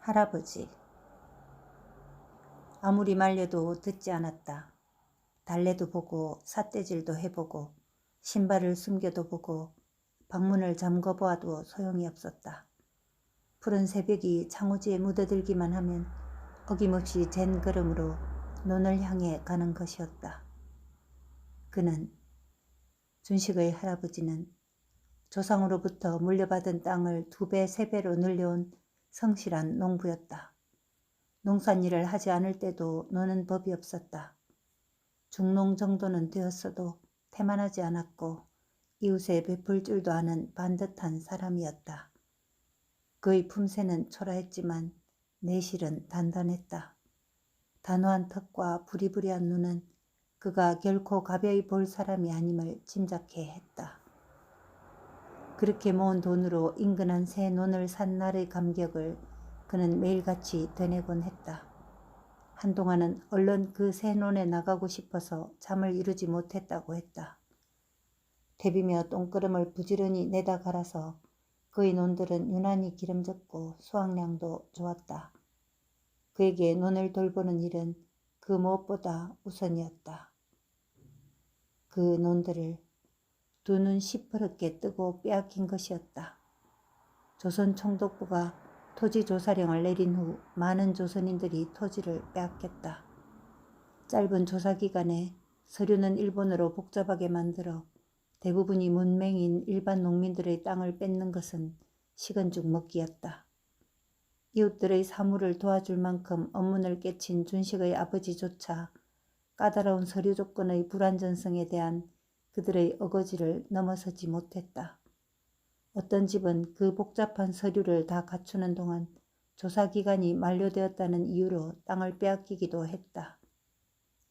할아버지. 아무리 말려도 듣지 않았다. 달래도 보고 삿대질도 해보고 신발을 숨겨도 보고 방문을 잠궈보아도 소용이 없었다. 푸른 새벽이 창호지에 묻어들기만 하면 어김없이 잰 걸음으로 논을 향해 가는 것이었다. 준식의 할아버지는 조상으로부터 물려받은 땅을 2배, 3배로 늘려온 성실한 농부였다. 농산일을 하지 않을 때도 노는 법이 없었다. 중농 정도는 되었어도 태만하지 않았고 이웃에 베풀 줄도 아는 반듯한 사람이었다. 그의 품새는 초라했지만 내실은 단단했다. 단호한 턱과 부리부리한 눈은 그가 결코 가벼이 볼 사람이 아님을 짐작해 했다. 그렇게 모은 돈으로 인근한 새 논을 산 날의 감격을 그는 매일같이 되뇌곤 했다. 한동안은 얼른 그 새 논에 나가고 싶어서 잠을 이루지 못했다고 했다. 태비며 똥끄름을 부지런히 내다 갈아서 그의 논들은 유난히 기름졌고 수확량도 좋았다. 그에게 논을 돌보는 일은 그 무엇보다 우선이었다. 그 논들을 두 눈 시퍼렇게 뜨고 빼앗긴 것이었다. 조선 총독부가 토지조사령을 내린 후 많은 조선인들이 토지를 빼앗겼다. 짧은 조사기간에 서류는 일본어로 복잡하게 만들어 대부분이 문맹인 일반 농민들의 땅을 뺏는 것은 식은 죽 먹기였다. 이웃들의 사무를 도와줄 만큼 업문을 깨친 준식의 아버지조차 까다로운 서류 조건의 불완전성에 대한 그들의 어거지를 넘어서지 못했다. 어떤 집은 그 복잡한 서류를 다 갖추는 동안 조사기간이 만료되었다는 이유로 땅을 빼앗기기도 했다.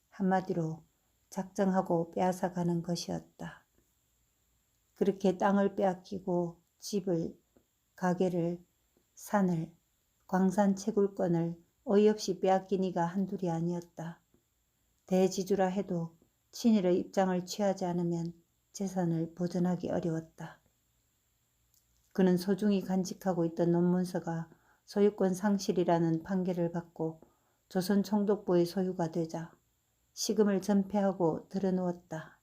한마디로 작정하고 빼앗아가는 것이었다. 그렇게 땅을 빼앗기고 집을, 가게를, 산을, 광산 채굴권을 어이없이 빼앗긴 이가 한둘이 아니었다. 대지주라 해도 친일의 입장을 취하지 않으면 재산을 보존하기 어려웠다. 그는 소중히 간직하고 있던 논문서가 소유권 상실이라는 판결을 받고 조선 총독부의 소유가 되자 시금을 전폐하고 들어누웠다.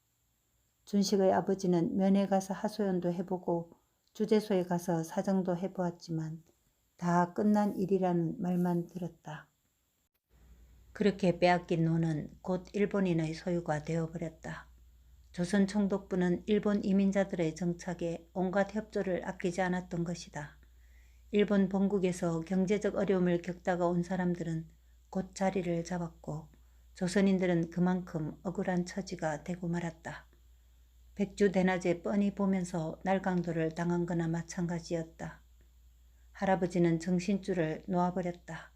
준식의 아버지는 면회 가서 하소연도 해보고 주재소에 가서 사정도 해보았지만 다 끝난 일이라는 말만 들었다. 그렇게 빼앗긴 논은 곧 일본인의 소유가 되어버렸다. 조선 총독부는 일본 이민자들의 정착에 온갖 협조를 아끼지 않았던 것이다. 일본 본국에서 경제적 어려움을 겪다가 온 사람들은 곧 자리를 잡았고 조선인들은 그만큼 억울한 처지가 되고 말았다. 백주대낮에 뻔히 보면서 날강도를 당한 거나 마찬가지였다. 할아버지는 정신줄을 놓아버렸다.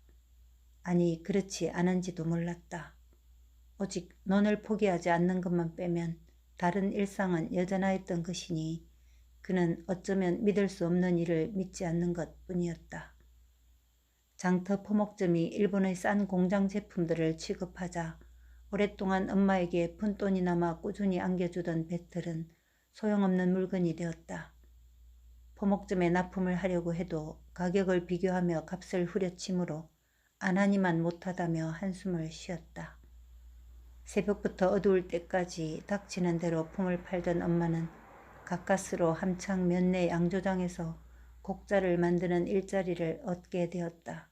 아니, 그렇지 않은지도 몰랐다. 오직 논을 포기하지 않는 것만 빼면 다른 일상은 여전하였던 것이니 그는 어쩌면 믿을 수 없는 일을 믿지 않는 것뿐이었다. 장터 포목점이 일본의 싼 공장 제품들을 취급하자 오랫동안 엄마에게 푼돈이나마 꾸준히 안겨주던 배틀은 소용없는 물건이 되었다. 포목점에 납품을 하려고 해도 가격을 비교하며 값을 후려치므로 안 하니만 못하다며 한숨을 쉬었다. 새벽부터 어두울 때까지 닥치는 대로 품을 팔던 엄마는 가까스로 함창 면내 양조장에서 곡자를 만드는 일자리를 얻게 되었다.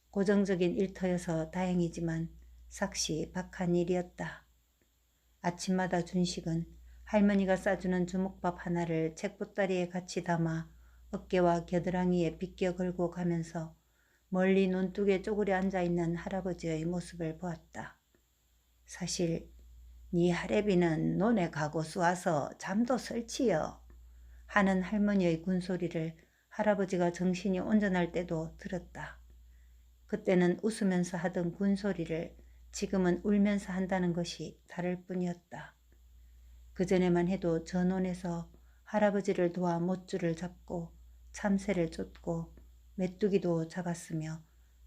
고정적인 일터여서 다행이지만 삭시박한 일이었다. 아침마다 준식은 할머니가 싸주는 주먹밥 하나를 책보따리에 같이 담아 어깨와 겨드랑이에 빗겨 걸고 가면서 멀리 논둑에 쪼그려 앉아있는 할아버지의 모습을 보았다. 사실 네 할애비는 논에 가고 쏘아서 잠도 설치여 하는 할머니의 군소리를 할아버지가 정신이 온전할 때도 들었다. 그때는 웃으면서 하던 군소리를 지금은 울면서 한다는 것이 다를 뿐이었다. 그전에만 해도 저 논에서 할아버지를 도와 못줄을 잡고 참새를 쫓고 메뚜기도 잡았으며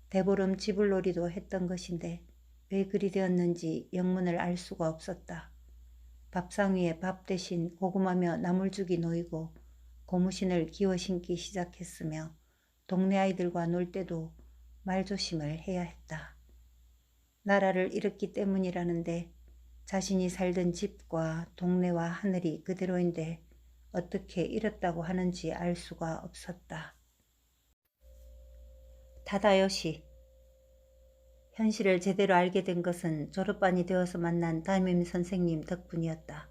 대보름 지불놀이도 했던 것인데 왜 그리 되었는지 영문을 알 수가 없었다. 밥상 위에 밥 대신 고구마며 나물죽이 놓이고 고무신을 기워 신기 시작했으며 동네 아이들과 놀 때도 말조심을 해야 했다. 나라를 잃었기 때문이라는데 자신이 살던 집과 동네와 하늘이 그대로인데 어떻게 잃었다고 하는지 알 수가 없었다. 타다요시. 현실을 제대로 알게 된 것은 졸업반이 되어서 만난 담임 선생님 덕분이었다.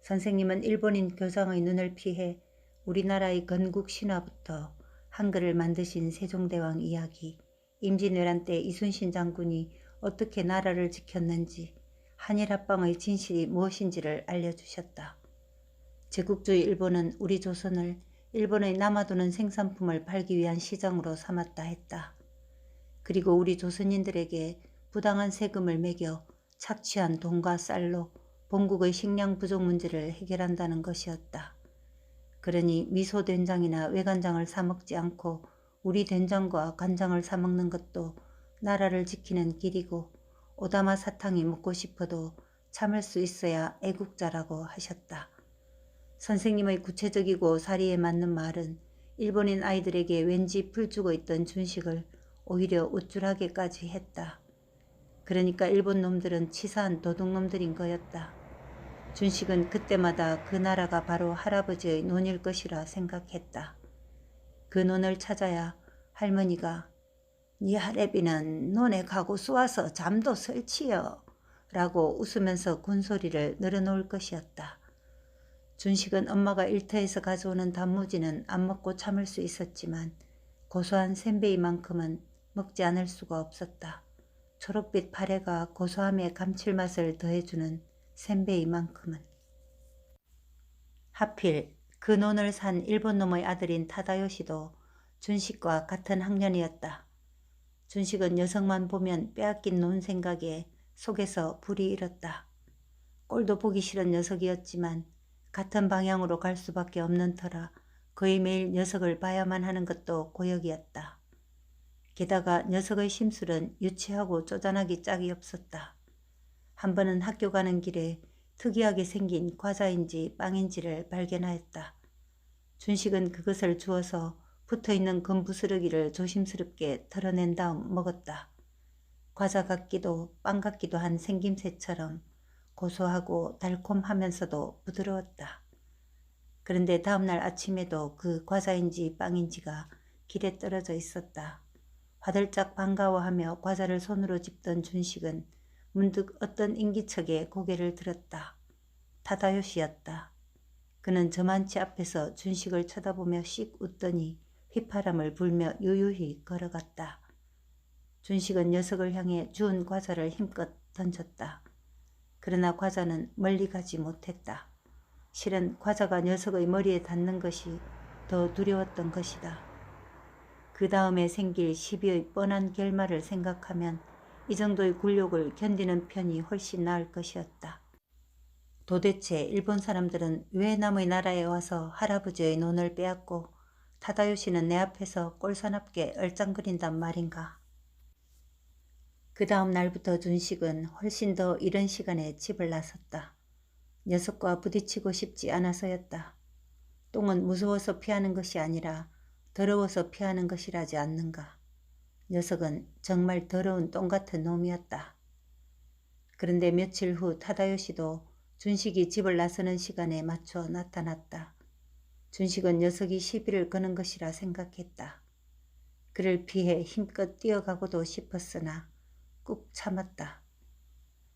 선생님은 일본인 교장의 눈을 피해 우리나라의 건국 신화부터 한글을 만드신 세종대왕 이야기, 임진왜란 때 이순신 장군이 어떻게 나라를 지켰는지, 한일합방의 진실이 무엇인지를 알려주셨다. 제국주의 일본은 우리 조선을 일본의 남아도는 생산품을 팔기 위한 시장으로 삼았다 했다. 그리고 우리 조선인들에게 부당한 세금을 매겨 착취한 돈과 쌀로 본국의 식량 부족 문제를 해결한다는 것이었다. 그러니 미소된장이나 외간장을 사 먹지 않고 우리 된장과 간장을 사 먹는 것도 나라를 지키는 길이고, 오다마 사탕이 먹고 싶어도 참을 수 있어야 애국자라고 하셨다. 선생님의 구체적이고 사리에 맞는 말은 일본인 아이들에게 왠지 풀주고 있던 준식을 오히려 우쭐하게까지 했다. 그러니까 일본 놈들은 치사한 도둑놈들인 거였다. 준식은 그때마다 그 나라가 바로 할아버지의 논일 것이라 생각했다. 그 논을 찾아야 할머니가 "니 할애비는 논에 가고 쏘아서 잠도 설치여" 라고 웃으면서 군소리를 늘어놓을 것이었다. 준식은 엄마가 일터에서 가져오는 단무지는 안 먹고 참을 수 있었지만 고소한 샌베이만큼은 먹지 않을 수가 없었다. 초록빛 파래가 고소함의 감칠맛을 더해주는 샌베이만큼은. 하필 그 논을 산 일본 놈의 아들인 타다요시도 준식과 같은 학년이었다. 준식은 녀석만 보면 빼앗긴 논 생각에 속에서 불이 일었다. 꼴도 보기 싫은 녀석이었지만 같은 방향으로 갈 수밖에 없는 터라 거의 매일 녀석을 봐야만 하는 것도 고역이었다. 게다가 녀석의 심술은 유치하고 쪼잔하기 짝이 없었다. 한 번은 학교 가는 길에 특이하게 생긴 과자인지 빵인지를 발견하였다. 준식은 그것을 주워서 붙어있는 금부스러기를 조심스럽게 털어낸 다음 먹었다. 과자 같기도 빵 같기도 한 생김새처럼 고소하고 달콤하면서도 부드러웠다. 그런데 다음날 아침에도 그 과자인지 빵인지가 길에 떨어져 있었다. 화들짝 반가워하며 과자를 손으로 집던 준식은 문득 어떤 인기척에 고개를 들었다. 타다요시였다. 그는 저만치 앞에서 준식을 쳐다보며 씩 웃더니 휘파람을 불며 유유히 걸어갔다. 준식은 녀석을 향해 주운 과자를 힘껏 던졌다. 그러나 과자는 멀리 가지 못했다. 실은 과자가 녀석의 머리에 닿는 것이 더 두려웠던 것이다. 그 다음에 생길 시비의 뻔한 결말을 생각하면 이 정도의 굴욕을 견디는 편이 훨씬 나을 것이었다. 도대체 일본 사람들은 왜 남의 나라에 와서 할아버지의 논을 빼앗고 타다요시는 내 앞에서 꼴사납게 얼짱거린단 말인가. 그 다음 날부터 준식은 훨씬 더 이른 시간에 집을 나섰다. 녀석과 부딪히고 싶지 않아서였다. 똥은 무서워서 피하는 것이 아니라 더러워서 피하는 것이라지 않는가. 녀석은 정말 더러운 똥 같은 놈이었다. 그런데 며칠 후 타다요시도 준식이 집을 나서는 시간에 맞춰 나타났다. 준식은 녀석이 시비를 거는 것이라 생각했다. 그를 피해 힘껏 뛰어가고도 싶었으나 꾹 참았다.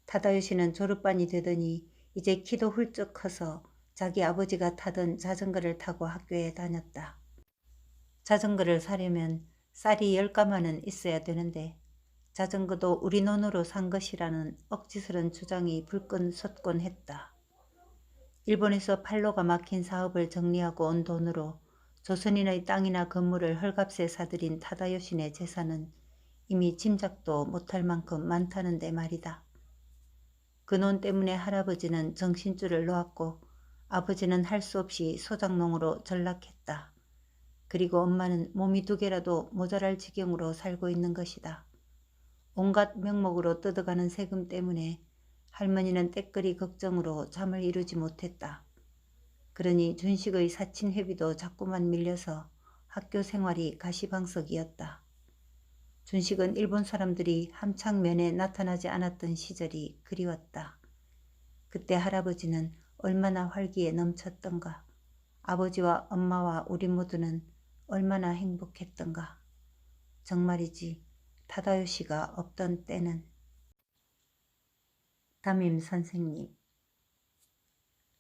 타다요시는 졸업반이 되더니 이제 키도 훌쩍 커서 자기 아버지가 타던 자전거를 타고 학교에 다녔다. 자전거를 사려면 쌀이 10가마는 있어야 되는데 자전거도 우리 돈으로 산 것이라는 억지스런 주장이 불끈섰곤 했다. 일본에서 팔로가 막힌 사업을 정리하고 온 돈으로 조선인의 땅이나 건물을 헐값에 사들인 타다요시네 재산은 이미 짐작도 못할 만큼 많다는데 말이다. 그 돈 때문에 할아버지는 정신줄을 놓았고 아버지는 할 수 없이 소작농으로 전락했다. 그리고 엄마는 몸이 2개라도 모자랄 지경으로 살고 있는 것이다. 온갖 명목으로 뜯어가는 세금 때문에 할머니는 때거리 걱정으로 잠을 이루지 못했다. 그러니 준식의 사친 회비도 자꾸만 밀려서 학교 생활이 가시방석이었다. 준식은 일본 사람들이 함창 면에 나타나지 않았던 시절이 그리웠다. 그때 할아버지는 얼마나 활기에 넘쳤던가. 아버지와 엄마와 우리 모두는 얼마나 행복했던가. 정말이지 타다요시가 없던 때는. 담임 선생님.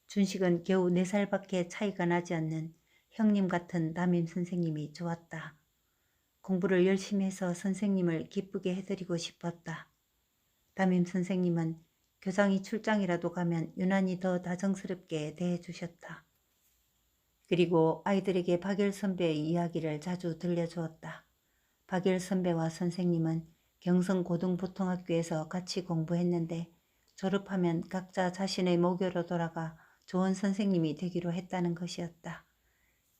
준식은 겨우 4살밖에 차이가 나지 않는 형님 같은 담임 선생님이 좋았다. 공부를 열심히 해서 선생님을 기쁘게 해드리고 싶었다. 담임 선생님은 교장이 출장이라도 가면 유난히 더 다정스럽게 대해주셨다. 그리고 아이들에게 박열 선배의 이야기를 자주 들려주었다. 박열 선배와 선생님은 경성고등보통학교에서 같이 공부했는데 졸업하면 각자 자신의 모교로 돌아가 좋은 선생님이 되기로 했다는 것이었다.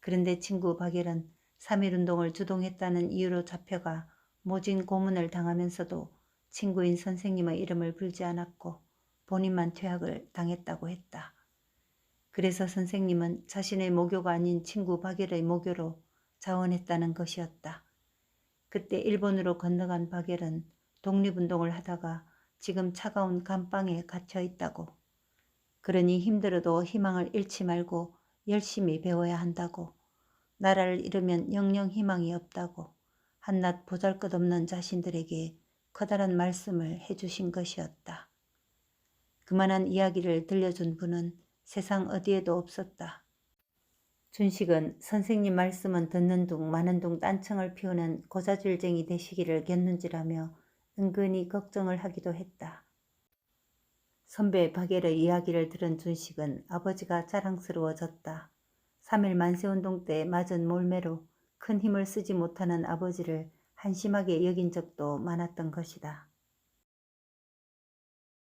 그런데 친구 박열은 3.1운동을 주동했다는 이유로 잡혀가 모진 고문을 당하면서도 친구인 선생님의 이름을 불지 않았고 본인만 퇴학을 당했다고 했다. 그래서 선생님은 자신의 모교가 아닌 친구 박열의 모교로 자원했다는 것이었다. 그때 일본으로 건너간 박열은 독립운동을 하다가 지금 차가운 감방에 갇혀 있다고. 그러니 힘들어도 희망을 잃지 말고 열심히 배워야 한다고. 나라를 잃으면 영영 희망이 없다고. 한낱 보잘것없는 자신들에게 커다란 말씀을 해주신 것이었다. 그만한 이야기를 들려준 분은 세상 어디에도 없었다. 준식은 선생님 말씀은 듣는 둥 마는 둥 딴청을 피우는 고자질쟁이 되시기를 겼는지라며 은근히 걱정을 하기도 했다. 선배 박열의 이야기를 들은 준식은 아버지가 자랑스러워졌다. 3.1 만세운동 때 맞은 몰매로 큰 힘을 쓰지 못하는 아버지를 한심하게 여긴 적도 많았던 것이다.